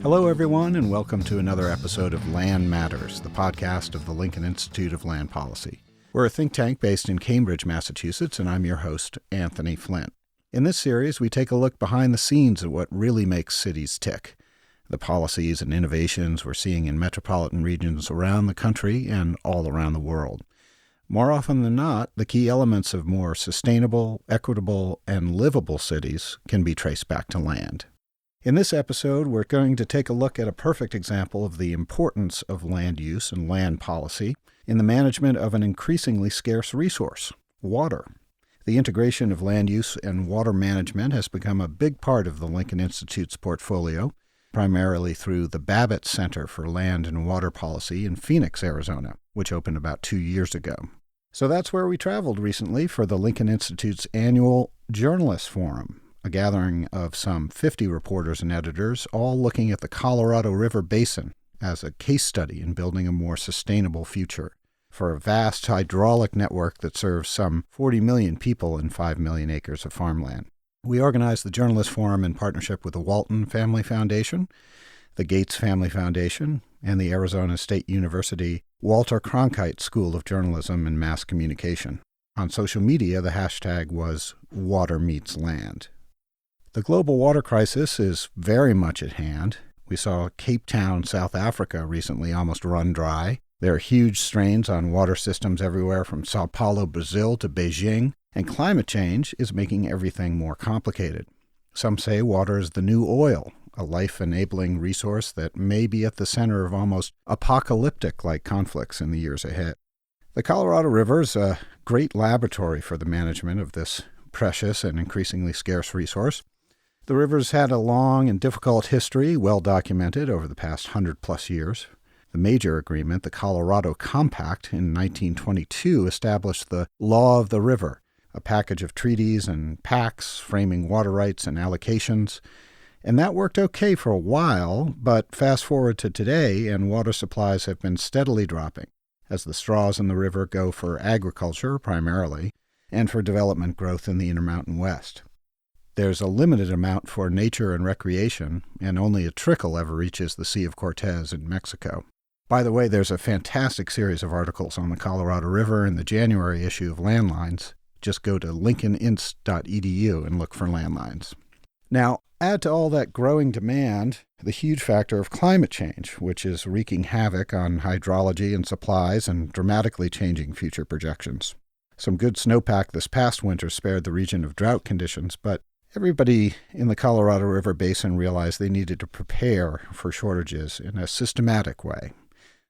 Hello, everyone, and welcome to another episode of Land Matters, the podcast of the Lincoln Institute of Land Policy. We're a think tank based in Cambridge, Massachusetts, and I'm your host, Anthony Flint. In this series, we take a look behind the scenes at what really makes cities tick, the policies and innovations we're seeing in metropolitan regions around the country and all around the world. More often than not, the key elements of more sustainable, equitable, and livable cities can be traced back to land. In this episode, we're going to take a look at a perfect example of the importance of land use and land policy in the management of an increasingly scarce resource, water. The integration of land use and water management has become a big part of the Lincoln Institute's portfolio, primarily through the Babbitt Center for Land and Water Policy in Phoenix, Arizona, which opened about 2 years ago. So that's where we traveled recently for the Lincoln Institute's annual Journalist Forum, a gathering of some 50 reporters and editors, all looking at the Colorado River Basin as a case study in building a more sustainable future for a vast hydraulic network that serves some 40 million people in 5 million acres of farmland. We organized the Journalist Forum in partnership with the Walton Family Foundation, the Gates Family Foundation, and the Arizona State University Walter Cronkite School of Journalism and Mass Communication. On social media, the hashtag was WaterMeetsLand. The global water crisis is very much at hand. We saw Cape Town, South Africa recently almost run dry. There are huge strains on water systems everywhere from Sao Paulo, Brazil to Beijing, and climate change is making everything more complicated. Some say water is the new oil, a life-enabling resource that may be at the center of almost apocalyptic-like conflicts in the years ahead. The Colorado River is a great laboratory for the management of this precious and increasingly scarce resource. The river's had a long and difficult history, well documented over the past 100-plus years. The major agreement, the Colorado Compact, in 1922 established the Law of the River, a package of treaties and pacts framing water rights and allocations. And that worked okay for a while, but fast forward to today, and water supplies have been steadily dropping as the straws in the river go for agriculture primarily and for development growth in the Intermountain West. There's a limited amount for nature and recreation, and only a trickle ever reaches the Sea of Cortez in Mexico. By the way, there's a fantastic series of articles on the Colorado River in the January issue of Landlines. Just go to lincolninst.edu and look for landlines. Now, add to all that growing demand the huge factor of climate change, which is wreaking havoc on hydrology and supplies and dramatically changing future projections. Some good snowpack this past winter spared the region of drought conditions, but everybody in the Colorado River Basin realized they needed to prepare for shortages in a systematic way.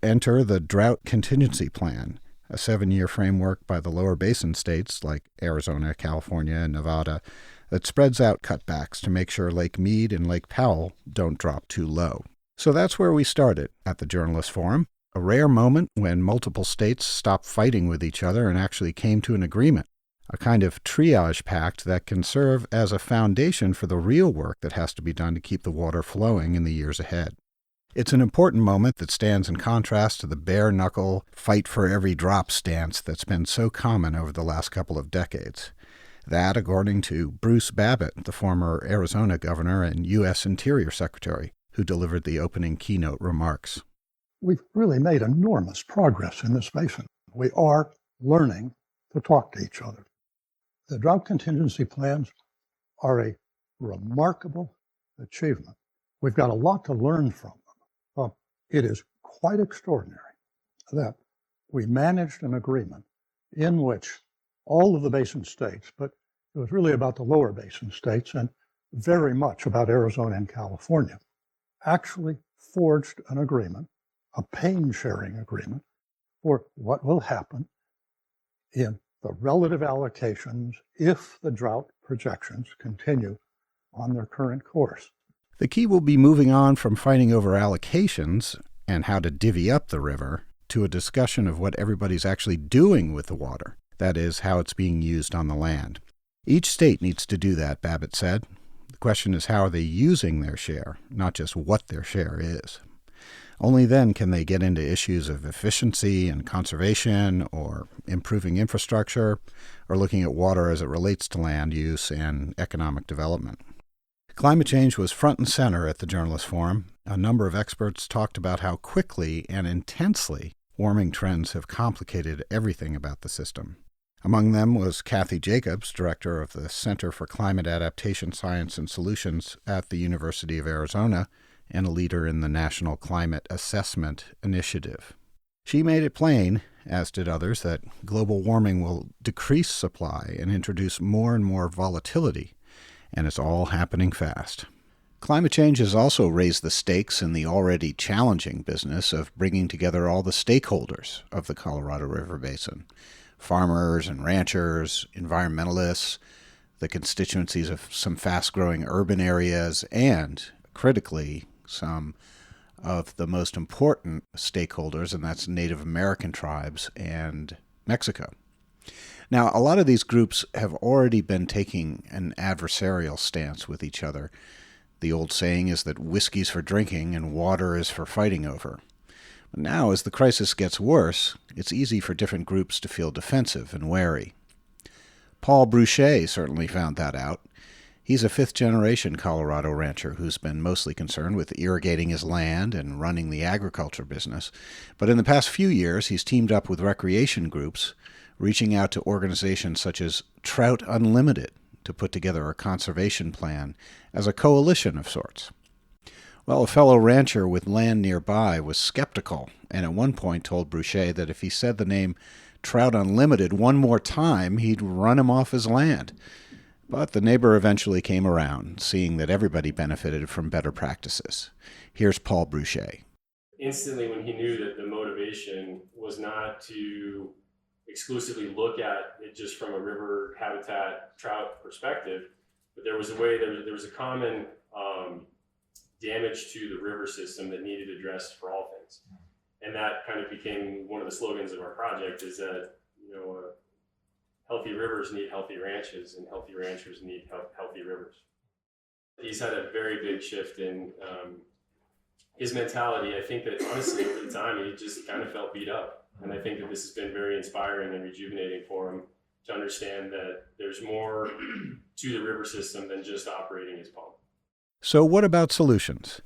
Enter the Drought Contingency Plan, a 7-year framework by the lower basin states like Arizona, California, and Nevada that spreads out cutbacks to make sure Lake Mead and Lake Powell don't drop too low. So that's where we started at the Journalist Forum, a rare moment when multiple states stopped fighting with each other and actually came to an agreement. A kind of triage pact that can serve as a foundation for the real work that has to be done to keep the water flowing in the years ahead. It's an important moment that stands in contrast to the bare-knuckle, fight-for-every-drop stance that's been so common over the last couple of decades. That, according to Bruce Babbitt, the former Arizona governor and U.S. Interior Secretary, who delivered the opening keynote remarks. We've really made enormous progress in this basin. We are learning to talk to each other. The drought contingency plans are a remarkable achievement. We've got a lot to learn from them. It is quite extraordinary that we managed an agreement in which all of the basin states, but it was really about the lower basin states and very much about Arizona and California, actually forged an agreement, a pain-sharing agreement, for what will happen in the relative allocations if the drought projections continue on their current course. The key will be moving on from fighting over allocations and how to divvy up the river to a discussion of what everybody's actually doing with the water, that is, how it's being used on the land. Each state needs to do that, Babbitt said. The question is, how are they using their share, not just what their share is. Only then can they get into issues of efficiency and conservation or improving infrastructure or looking at water as it relates to land use and economic development. Climate change was front and center at the Journalist Forum, A number of experts talked about how quickly and intensely warming trends have complicated everything about the system. Among them was Kathy Jacobs, director of the Center for Climate Adaptation Science and Solutions at the University of Arizona and a leader in the National Climate Assessment Initiative. She made it plain, as did others, that global warming will decrease supply and introduce more and more volatility, and it's all happening fast. Climate change has also raised the stakes in the already challenging business of bringing together all the stakeholders of the Colorado River Basin: farmers and ranchers, environmentalists, the constituencies of some fast-growing urban areas, and, critically, some of the most important stakeholders, and that's Native American tribes and Mexico. Now, a lot of these groups have already been taking an adversarial stance with each other. The old saying is that whiskey's for drinking and water is for fighting over. But now, as the crisis gets worse, it's easy for different groups to feel defensive and wary. Paul Bruchet certainly found that out. He's a fifth-generation Colorado rancher who's been mostly concerned with irrigating his land and running the agriculture business. But in the past few years, he's teamed up with recreation groups, reaching out to organizations such as Trout Unlimited to put together a conservation plan as a coalition of sorts. Well, a fellow rancher with land nearby was skeptical, and at one point told Bruchet that if he said the name Trout Unlimited one more time, he'd run him off his land. But the neighbor eventually came around, seeing that everybody benefited from better practices. Here's Paul Bruchet. Instantly, when he knew that the motivation was not to exclusively look at it just from a river habitat trout perspective, but there was a way, there was a common damage to the river system that needed addressed for all things. And that kind of became one of the slogans of our project, is that, healthy rivers need healthy ranches, and healthy ranchers need healthy rivers. He's had a very big shift in his mentality. I think that honestly, over the time, he just kind of felt beat up. And I think that this has been very inspiring and rejuvenating for him to understand that there's more to the river system than just operating his pump. So what about solutions?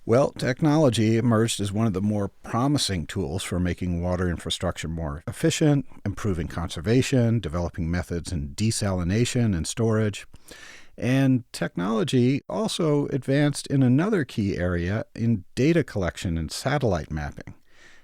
Well, technology emerged as one of the more promising tools for making water infrastructure more efficient, improving conservation, developing methods in desalination and storage. And technology also advanced in another key area, in data collection and satellite mapping.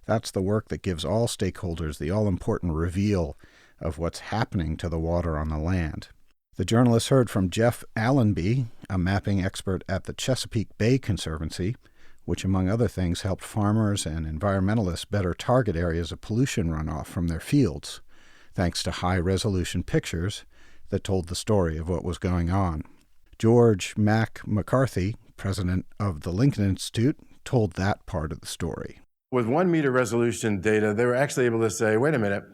That's the work that gives all stakeholders the all-important reveal of what's happening to the water on the land. The journalists heard from Jeff Allenby, a mapping expert at the Chesapeake Bay Conservancy, which, among other things, helped farmers and environmentalists better target areas of pollution runoff from their fields, thanks to high-resolution pictures that told the story of what was going on. George Mack McCarthy, president of the Lincoln Institute, told that part of the story. With 1 meter resolution data, they were actually able to say, wait a minute,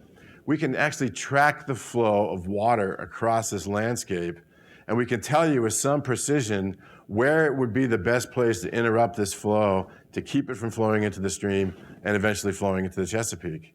we can actually track the flow of water across this landscape, and we can tell you with some precision where it would be the best place to interrupt this flow to keep it from flowing into the stream and eventually flowing into the Chesapeake.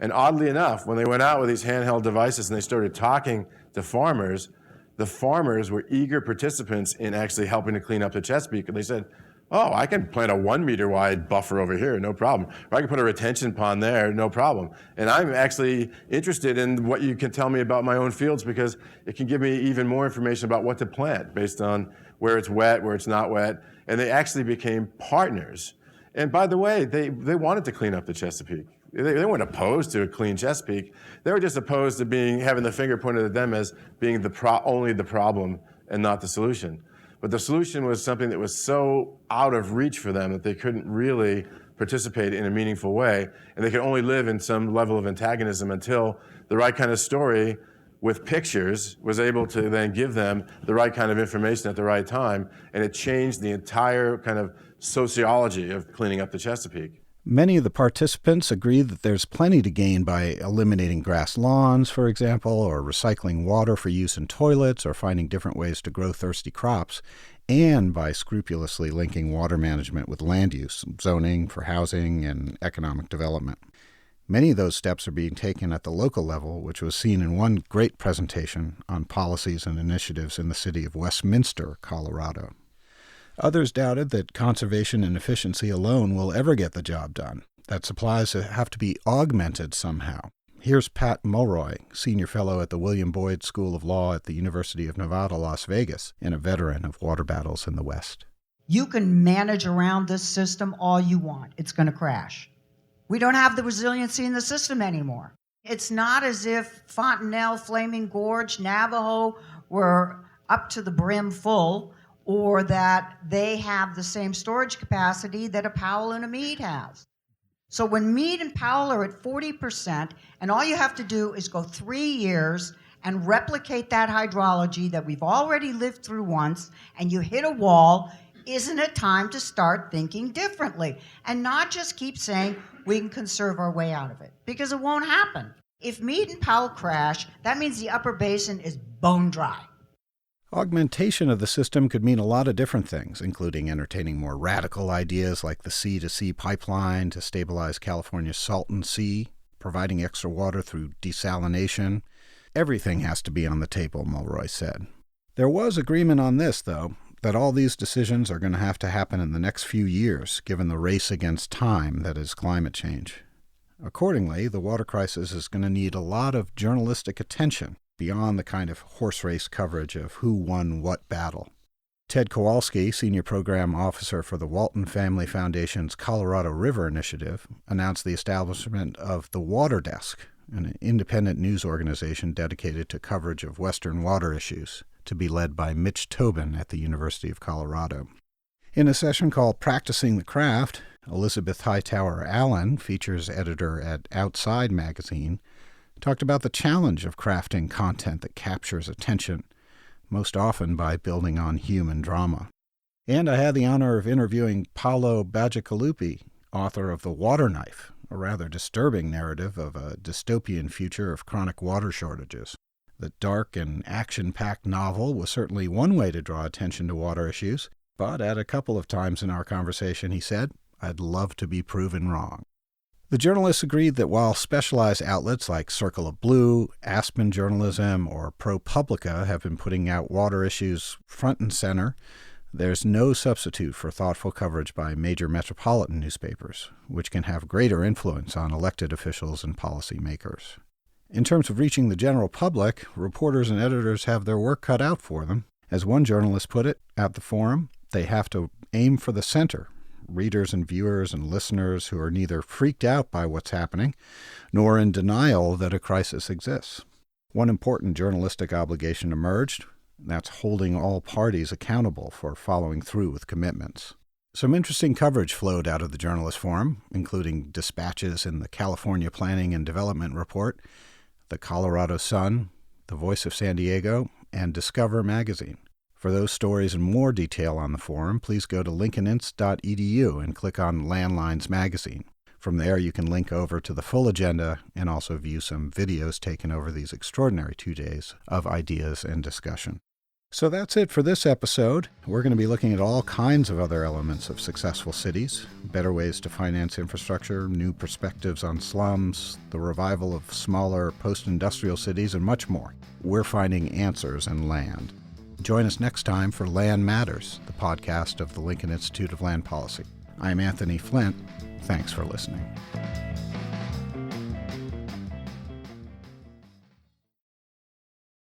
And oddly enough, when they went out with these handheld devices and they started talking to farmers, the farmers were eager participants in actually helping to clean up the Chesapeake. And they said, oh, I can plant a 1 meter wide buffer over here, no problem. Or I can put a retention pond there, no problem. And I'm actually interested in what you can tell me about my own fields, because it can give me even more information about what to plant based on where it's wet, where it's not wet. And they actually became partners. And by the way, they wanted to clean up the Chesapeake. They weren't opposed to a clean Chesapeake. They were just opposed to having the finger pointed at them as being only the problem and not the solution. But the solution was something that was so out of reach for them that they couldn't really participate in a meaningful way, and they could only live in some level of antagonism until the right kind of story with pictures was able to then give them the right kind of information at the right time, and it changed the entire kind of sociology of cleaning up the Chesapeake. Many of the participants agree that there's plenty to gain by eliminating grass lawns, for example, or recycling water for use in toilets, or finding different ways to grow thirsty crops, and by scrupulously linking water management with land use, zoning for housing, and economic development. Many of those steps are being taken at the local level, which was seen in one great presentation on policies and initiatives in the city of Westminster, Colorado. Others doubted that conservation and efficiency alone will ever get the job done, that supplies have to be augmented somehow. Here's Pat Mulroy, senior fellow at the William Boyd School of Law at the University of Nevada, Las Vegas, and a veteran of water battles in the West. You can manage around this system all you want. It's going to crash. We don't have the resiliency in the system anymore. It's not as if Fontanelle, Flaming Gorge, Navajo were up to the brim full, or that they have the same storage capacity that a Powell and a Meade has. So when Meade and Powell are at 40%, and all you have to do is go 3 years and replicate that hydrology that we've already lived through once, and you hit a wall, isn't it time to start thinking differently? And not just keep saying we can conserve our way out of it, because it won't happen. If Meade and Powell crash, that means the upper basin is bone dry. Augmentation of the system could mean a lot of different things, including entertaining more radical ideas like the sea-to-sea pipeline to stabilize California's Salton Sea, providing extra water through desalination. Everything has to be on the table, Mulroy said. There was agreement on this, though, that all these decisions are going to have to happen in the next few years, given the race against time that is climate change. Accordingly, the water crisis is going to need a lot of journalistic attention, beyond the kind of horse race coverage of who won what battle. Ted Kowalski, Senior Program Officer for the Walton Family Foundation's Colorado River Initiative, announced the establishment of the Water Desk, an independent news organization dedicated to coverage of Western water issues, to be led by Mitch Tobin at the University of Colorado. In a session called Practicing the Craft, Elizabeth Hightower Allen, features editor at Outside Magazine, talked about the challenge of crafting content that captures attention, most often by building on human drama. And I had the honor of interviewing Paolo Bacigalupi, author of The Water Knife, a rather disturbing narrative of a dystopian future of chronic water shortages. The dark and action-packed novel was certainly one way to draw attention to water issues, but at a couple of times in our conversation he said, "I'd love to be proven wrong." The journalists agreed that while specialized outlets like Circle of Blue, Aspen Journalism, or ProPublica have been putting out water issues front and center, there's no substitute for thoughtful coverage by major metropolitan newspapers, which can have greater influence on elected officials and policymakers. In terms of reaching the general public, reporters and editors have their work cut out for them. As one journalist put it at the forum, they have to aim for the center, readers and viewers and listeners who are neither freaked out by what's happening nor in denial that a crisis exists. One important journalistic obligation emerged. That's holding all parties accountable for following through with commitments. Some interesting coverage flowed out of the journalist forum, including dispatches in the California Planning and Development Report, the Colorado Sun, the Voice of San Diego, and Discover Magazine. For those stories and more detail on the forum, please go to lincolninst.edu and click on Landlines Magazine. From there, you can link over to the full agenda and also view some videos taken over these extraordinary 2 days of ideas and discussion. So that's it for this episode. We're going to be looking at all kinds of other elements of successful cities, better ways to finance infrastructure, new perspectives on slums, the revival of smaller post-industrial cities, and much more. We're finding answers in land. Join us next time for Land Matters, the podcast of the Lincoln Institute of Land Policy. I'm Anthony Flint. Thanks for listening.